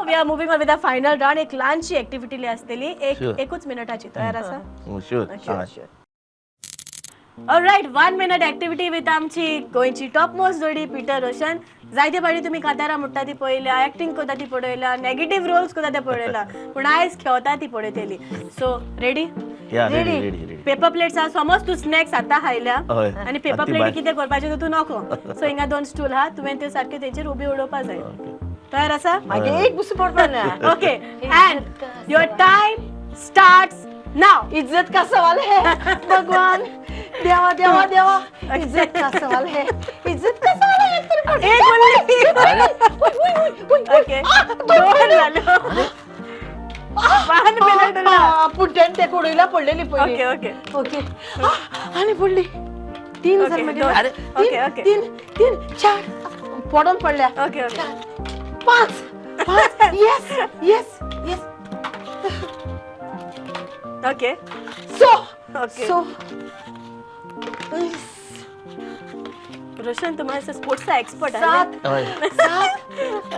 We are moving on with the final round. एक ल्हानशी activity असतेली एकूच मिनिटाची. तयार आसा? Sure. Alright, 1 minute activity with आमची गोंयची टॉप मोस्ट जोडी पिटर रोशन. जायते फावटी तुम्ही कांतारां म्हणटा ती पळयल्या, एक्टिंग करता ती पळयल्या, नेगेटिव्ह रोल्स करता ते पळयला, पूण आयज खेळता ती पळयतली. So ready? Ready. Paper plates आहा. समज तूं स्नॅक्स आतां खायल्या हय. आनी पेपर आतां प्लेटी भायर. कितें करपाचें तूं नको. सो हिंगा 2 स्टूल आहा, तुवें त्यो सारक्यो तेंचेर उबी उडोवपा जाय. तयार आसा? मागे एक बुस पडपाना. Okay, and your time starts now. इज्जत का सवाल है भगवान. देवा देवा देवा, इज्जत का सवाल है. इज्जत का सवाल है. एक ओके, 2 झालं. 1 minute उरला. पुट्ट्यान ते कोडीला पडलेली पयली. Okay okay okay. आणि पडली. 3 ओके, झाले म्हणजे. दोन. अरे, ओके, ओके. 3 4 पडून पडल्या. Okay okay 5 yes. Okay so okay. So Roshan तुम्हाला स्पोर्ट्सचा एक्सपर्ट आहे. 7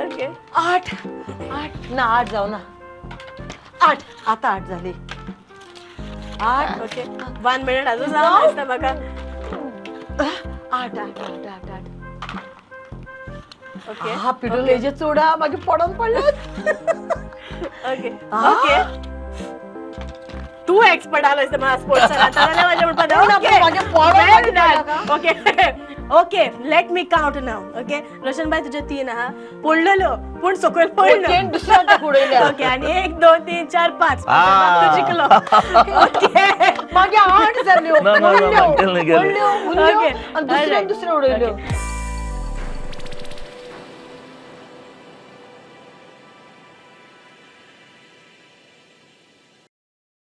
ओके 8 ना 8 जाऊ ना. 8 आता 8 झाले. 8 ओके 1 minute अजून जाऊ बघा. 8 ओके हा पिडून चोडा मागे पडून पडल्यात. ओके ओके तू एक्सपर्ट आलोस मला स्पोर्ट्सचा. आता झालं माझ्या मागे पडून म्हणतात. Okay okay let me count now. Okay Roshan भाई तुझे 3 आहा. पडलेलो पण सकयल पडलो. दुसऱ्या कुडेल्या. ओके आणि 1 2 3 4 5 तू जिंकलो. ओके मागे 8 झाले. No, no, no, पडल्यो. गेलं, गेलं. पडल्यो, उरल्यो, ओके. आणि दुसऱ्या उडयल्यो.